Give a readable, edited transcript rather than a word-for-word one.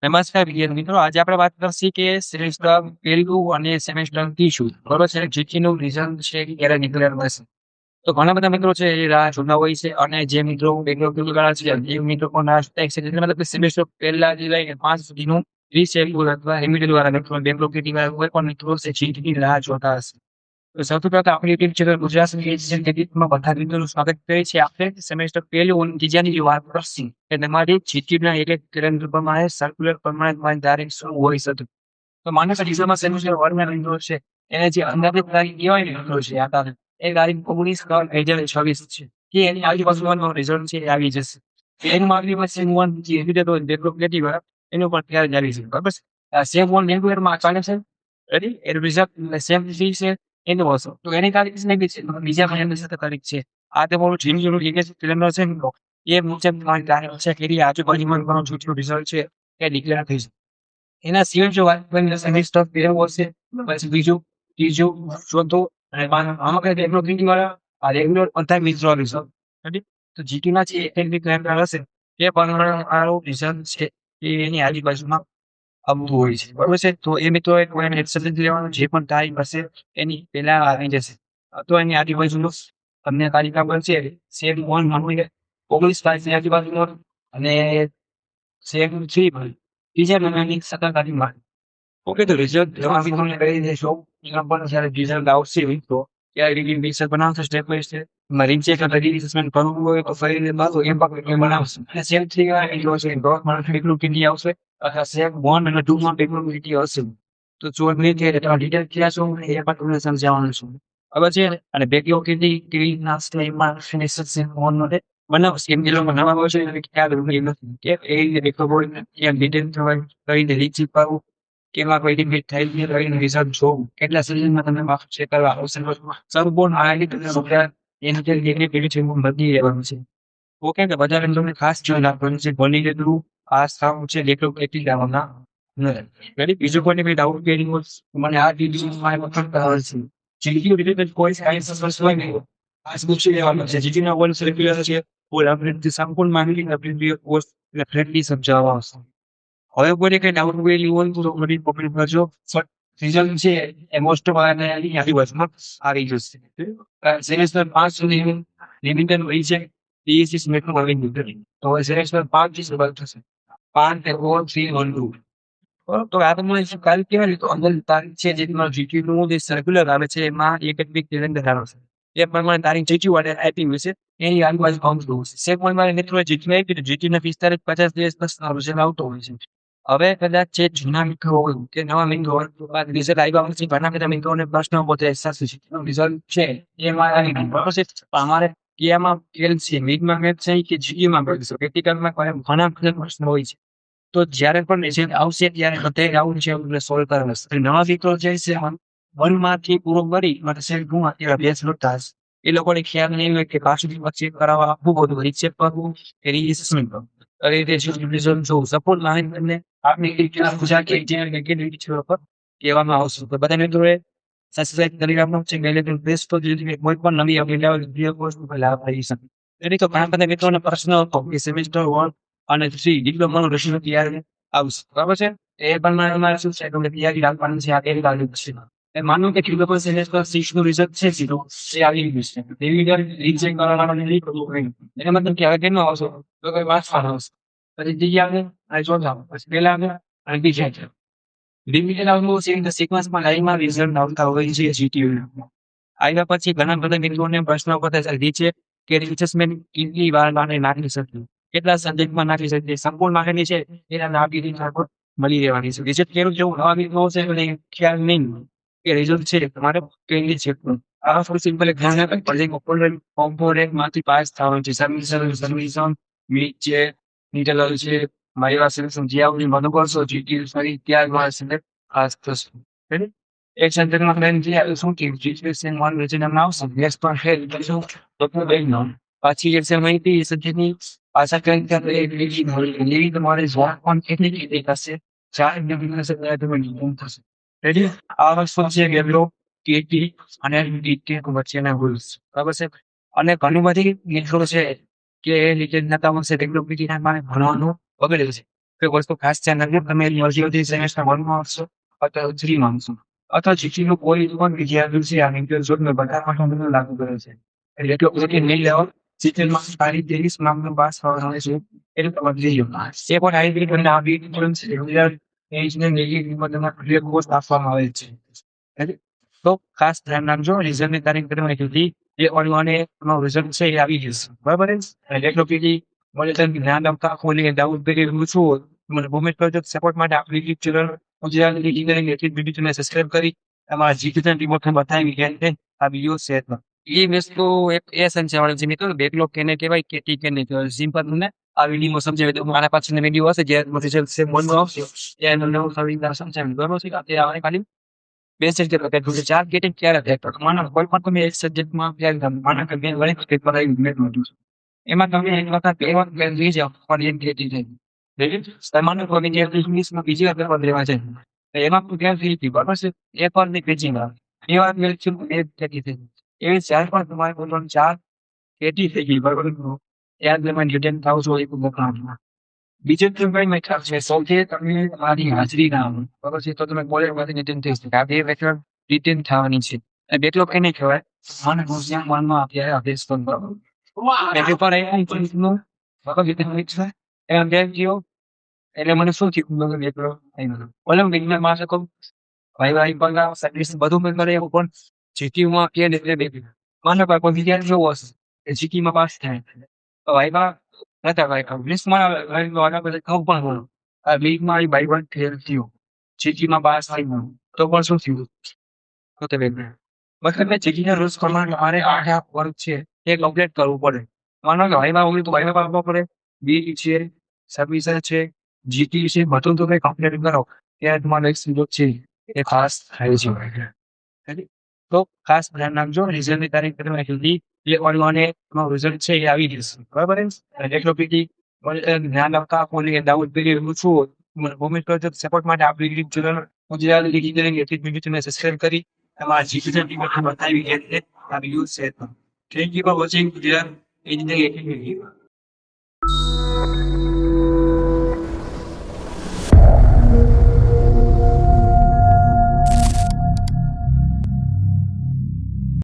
નમસ્કાર વિદ્યાર્થી મિત્રો. આજે આપણે વાત કરશી કે સેમેસ્ટર પહેલું અને સેમેસ્ટર ત્રીજું બરોબર છે. જીટીનું રિઝલ્ટ છે કે ક્યારે ડિક્લેર થશે. તો ઘણા બધા મિત્રો છે એ રાહ જોતા હોય છે અને જે મિત્રો બેકલોગ વાળા છે એ મિત્રો પણ રાહ જોતા હોય છે. એટલે મતલબ કે સેમેસ્ટર પહેલા થી લઈને 5 સુધીનું રીશેડ્યુલ અથવા રેમિડિયલ વાળા મિત્રો બેકલોગ વાળા કોઈ પણ મિત્રો છે જીટીની રાહ જોતા હશે. તો સૌથી પહેલા આપણી યુટ્યુબ ચેનલ ગુજરાત માં બધા મિત્રોનું સ્વાગત કરીએ છીએ. આપણે સેમેસ્ટર પહેલું અને ત્રીજાની જે વાત કરશી કે તમારી જીટીના એક કેલેન્ડર પ્રમાણે સર્ક્યુલર પ્રમાણે તમારી તારીખ શું હોઈ શકે. તો માનો કે ડિસેમ્બર સેમેસ્ટર 1 ના મિત્રો છે એને જે અંદાજિત તારીખ કહેવાય ને મિત્રો છે આ તારીખ એ તારીખ 19/3/2026 છે કે એની આજુબાજુનું રિઝલ્ટ છે એ આવી જશે. એનું આગલી પાસે વન જે એડિટર હોય ડેવલપ ક્રિએટિવ એનું પણ ત્યારે જ આવી જશે. બરાબર છે. સેમ વન રેગ્યુલરમાં ચાલે છે. રેડી એનું રિઝલ્ટ સેમ ફી છે એનું હશે. તો એની તારીખ છે બીજા મહિનાની 7 તારીખ છે. આ તમારું જીનું લીગેસી કેલેન્ડર છે મિત્રો એ મુજબ તમારી તારીખ છે કે આજુબાજુમાં તમારું જીટીનું રિઝલ્ટ છે એ ડિક્લેર થઈ જશે. એના સિવાય જો વાત કરીએ સેમેસ્ટર પહેલું હશે પછી બીજું ત્રીજું ચોથું અને આમાં કઈ રેગ્યુલર પ્રિન્ટિંગ વાળા આ રેગ્યુલર બધા મિત્રો રિઝલ્ટ રેડી. તો જીટી ના જે એકેડમિક કેલેન્ડર હશે એ પ્રમાણે મારું રિઝલ્ટ છે એ એની આજુબાજુમાં આવતું હોય છે. બરોબર છે. તો એ મિત્રો કોઈને એક્સચેન્જ લેવાનું જે પણ તારીખ હશે એની પહેલા આવી જશે. તો એની આજુબાજુનું તમને તારીખ આપેલ છે સેમ 1 માનું 19 તારીખની આજુબાજુનો અને સેમ 3 ત્રીજા મહિનાની 17 તારીખમાં. ઓકે તો રિઝલ્ટ તમને કહી દેશો એના પણ જ્યારે રિઝલ્ટ આવશે તો ત્યારે રિવિઝન બનાવશે સ્ટેપ બાય સ્ટેપ. રીચેક અથવા રીસેસમેન્ટ કરવું હોય તો ફરી પાછું એમ પણ બનાવશે. અને સેમ 3 માં એટલો છે ગવર્મેન્ટ એટલું કીધી આવશે અથવા સેમ 1 અને 2 માં એટલું કીધી હશે. તો જો નહીં કે ડિટેલ ક્યાં શું એ પણ તમને સમજાવવાનું છું. ખબર છે. અને બેકલોગ કેવી નાસ્તા એમાં ફિનિશર છે ફોન માટે બનાવશે. કેમ કે લોકો નવા હોય છે એટલે ખ્યાલ નથી કે એ રીતે બેકલોગ હોય કેમ ડિટેલ થવાય કરીને રીચેક કરવું કેમાં કોઈ ડિમિટ થાય કરીને રિઝલ્ટ જોવું કેટલા સિઝનમાં તમે માર્ક્સ ચેક કરવા આવશે. સંપૂર્ણ માહિતી તમને બધા એની જે કેવી છે બધી રહેવાનું છે. ઓકે કે બધા તમને ખાસ જોઈ રાખવાનું છે. ભણી કેટલું પાસ થવું છે બેકલોગ કેટલી લાવવાના નથી. બીજું કોઈને કઈ ડાઉટ કે મને આ ડિટેલમાં કરાવે છે. જીટીયુ રિલેટેડ કોઈ સાયન્સ હોય ને આ પૂછી લેવાનું છે. જીટીના ઓલ સર્ક્યુલર છે ઓલ આપણે સંપૂર્ણ માહિતી આપણે કોર્સ એટલે ફ્રેન્ડલી સમજાવવા આવશે. હવે કોઈને કઈ ડાઉટ હોય તો મને કોમેન્ટ કરજો. રિઝલ્ટ છે એ મોસ્ટ ઓફ આજુબાજુમાં આવી જશે. સેમેસ્ટર 5 સુધી લિમિટેડ હોય છે. 30 મિનિટનું આવી ગયું તો હવે સેમેસ્ટર 5 થી શરૂઆત થશે. 5 4 3 1 2 તો આ તમને કાલ કહેવાય તો અંદર તારીખ છે જે તમારું જીટીયુ નું જે સર્ક્યુલર આવે છે એમાં એકેડમિક કેલેન્ડર આવે છે. એ પ્રમાણે તારીખ જીટીયુ વાળે આપી હોય છે એની આજુબાજુ પહોંચતું હશે. સેમ મારા મિત્રો જીટીયુ આવી ગયું જીટીયુ ના 45 50 દિવસ પછી રિઝલ્ટ આવતો હોય છે. હવે કદાચ જે જૂના મિત્રો હોય કે નવા મિત્રો હોય રિઝલ્ટ આવ્યા પછી ઘણા બધા મિત્રોને પ્રશ્ન પૂછે રિઝલ્ટ છે એમાં આવી ગયું બરોબર છે. અમારે કેમાં ફેલ છે મિડમાં ફેલ છે કે જીટીયુમાં ફેલ છે પ્રેક્ટિકલમાં ઘણા બધા પ્રશ્ન હોય છે. તો જ્યારે પણ રિઝલ્ટ આવશે ત્યારે બધે ડાઉટ છે એટલે સોલ્વ કરવાનું છે. નવા મિત્રો જે છે 1 માંથી પૂરો કરી માટે સેમ 2 માં અત્યારે અભ્યાસ કરતા હશે. એ લોકોને ખ્યાલ નહીં હોય કે પાછું ચેક કરાવવા આપવું બધું રીચેક કરવું કે રીએસેસમેન્ટ કરવું. રિઝલ્ટ જોવું સપોર્ટ માહિતી તમને આપની ગુજરાત કે કહેવામાં આવશે. તો બધા મિત્રોએ સબસ્ક્રાઇબ કરી રાખવાનું છે. બેસ્ટ તો કોઈ પણ નવી અપડેટ આવે વિડિયો કોર્સ લાભ થઈ શકે. એટલે તો ઘણા બધા મિત્રોને પ્રશ્ન હતો કે સેમેસ્ટર 1 અને 3 ડિપ્લોમાનું રિઝલ્ટ ક્યારે આવશે. બરાબર છે. એ પ્રમાણે તમારે શું છે કે તૈયારી રાખવાની છે. આ એક તારીખ છે. એ માનો કે ડિપ્લોમા સેમેસ્ટર 6 નું રિઝલ્ટ છે સીધો એ આવી ગયું છે. રિવિઝન રીચેક કરવાનો નહીં કરવું એનો મતલબ કે હવે કેનો આવશે તો કોઈ વાંચવાનો આવશે. પછી ત્રીજા આવે અને ચોથા પછી પહેલા આવે અને બીજા આવે. રિવિઝન આવતું છે સિક્વન્સમાં લાઈનમાં રિઝલ્ટ આવતા હોય છે જીટીયુ. આવ્યા પછી ઘણા બધા મિત્રોને પ્રશ્ન પૂછે છે નીચે કે રિસેસમેન્ટ કેટલી વાર નાખી શકીએ કેટલા સબ્જેક્ટમાં નાખી શકીએ સંપૂર્ણ માહિતી છે એના નાખી મળી રહેવાની છે. રિઝલ્ટ કેવું જેવું નવા મિત્રો છે એટલે ખ્યાલ નહીં કે રિઝલ્ટ છે તમારે કેવી છે. આ થોડું સિમ્પલ ધ્યાન આપે કોમ્પોનેન્ટમાંથી પાસ થવાનું છે. સબમિશન મીટ છે ઇન્ટરનલ છે માઇવા સિલેક્શન જે આવડી મને કરશો જીટીયુ ફરી ત્યારબાદ સિલેક્ટ પાસ થશે. રેડી એક સબ્જેક્ટમાં મેન જે શું કે જીટીયુ વન રિજનલ આવશે નેક્સ પર હેડ શું તો બે નો પાછી એક્ઝામ આવી એ સબ્જેક્ટની પાછા કઈ લેવી તમારે જોબ પણ કેટલી કેટલી થશે 4 ડિગ્રી તમે થશે. રેડી આ વસ્તુ છે ગેબ્રો કેટી અને ડીટી વચ્ચેના રૂલ્સ બરાબર છે. અને ઘણી બધી મિત્રો છે કે એ રીતે નતા મળશે ટેકનોલોજી ના ભણવાનું બગડે છે. કોઈ વસ્તુ ખાસ ધ્યાન રાખજો. તમે યુનિવર્સિટી સેમેસ્ટર 1 માં આવશો અથવા 3 માં આવશો અથવા જીટીનું કોઈ પણ વિદ્યાર્થી છે આ ઇન્ટર ઝોનને બધા માટે લાગુ કરે છે. એટલે એટલો બધો નહીં લેવો. જીટીમાં સારી 23 માર્કનો પાસ થવાનો છે એટલે તમારે જઈ લો. એ પણ આવી રીતે તમને આ બી ઇન્સ્યોરન્સ રેગ્યુલર એન્જિનિયરિંગ કિંમતના ફ્રી કોર્સ આપવામાં આવે છે. તો ખાસ ધ્યાન રાખજો. રિઝલ્ટની તારીખ તમે કીધી એ ઓનલાઈન રિઝલ્ટ છે એ આવી જશે. બરાબર છે. એટલે કે મને તમે ધ્યાન આપતા ખોલી ડાઉટ પેલી પૂછવું મને ભૂમિ પ્રોજેક્ટ સપોર્ટ માટે આપણી YouTube channel Gujarat engineering academy channel subscribe કરી તમારા જીટીના ટીમોને બતાવી કે આ વિડીયો શેર કરો. એ વસ્તુ એક એ સંચાવણ છે મિત્રો. બેકલોગ કેને કહેવાય કે ટી કેને કહેવાય. સિમ્પલ તમને આ વિડીયોમાં સમજાવી દઉં. મારા પાછળનો વિડીયો હશે જે રિઝલ્ટ છે મનમાં આવશે ત્યાં નવું સમજાવી બરાબર છે. અત્યારે ખાલી બેસિક કે 4 ગેટિંગ ક્યારે થાય માનો કોઈ પણ તમે એક સબ્જેક્ટમાં માનો કે મેં ગણિત પેપર આવી મેથમાં જોશું એમાં તમે એક વખત પેપર લઈ જાઓ પણ એક ગેટિંગ થાય. માનો કે વિદ્યાર્થી ઇંગ્લિશમાં બીજી વાર પેપર લેવા છે એમાં પણ ક્યાં થઈ હતી બરાબર છે. એક વાર ની પેજિંગ આવે એ વાર એક ગેટી થઈ એવી ચાર પણ તમારે પોતાનું 4 ગેટી થઈ ગઈ બરાબર. યાદ તમે રિટર્ન થાવ છો એ મોકલવા. બીજું તો કઈ મેથડ છે સૌથી તમે તમારી હાજરી ના આવે બરાબર છે તો તમે કોલેજમાંથી રિટર્ન થઈ શકે. આ બે મેથડ રિટર્ન થવાની છે. બેકલોગ એને કહેવાય. મને ગુસ્યા મનમાં અત્યારે અભ્યાસ પણ બરાબર. પેપર આવ્યું બરાબર રિટર્ન છે એમ ગયો એટલે મને શું થયું બેકલોગ ઓલમ વિજ્ઞાન માં કહું ભાઈ પણ સર્વિસ બધું મેં કરે એવું પણ જીટીયુમાં કે એટલે બે માનો કોઈ વિદ્યાર્થી જોવો હશે કે જીટીમાં પાસ થાય તો ભાઈમાં નતા ભાઈ ઇંગ્લિશમાં કહું પણ આ લીગમાં બાઈ વન ફેલ થયો જીટીમાં પાસ થઈ તો પણ શું થયું તો તે મતલબ જીટીના રૂલ્સ પ્રમાણે તમારે 8 વર્ગ છે એ કમ્પ્લીટ કરવું પડે. માનો કે ભાઈમાં ઓગળી તો ભાઈમાં પાડવો પડે. બી છે સર્વિસ છે જીટી છે બધું તો કઈ કમ્પ્લીટ કરો ત્યારે તમારો એક સુযোગ છે એ ખાસ થાય છે. તો ખાસ ધ્યાન રાખજો. રિઝલ્ટની તારીખ તમે કીધી એ ઓનલાઈન રિઝલ્ટ છે એ આવી જશે બરાબર. એટલે કે ધ્યાન આપતા ખોલી ડાઉટ પેલી પૂછવું મને ભૂમિ પ્રોજેક્ટ સપોર્ટ માટે આપણી YouTube channel Gujarat engineering academy channel subscribe કરી તમારા જીટીના ટીમોને બતાવી કે આ વિડીયો શેર કરો. Thank you for watching Gujarat engineering academy.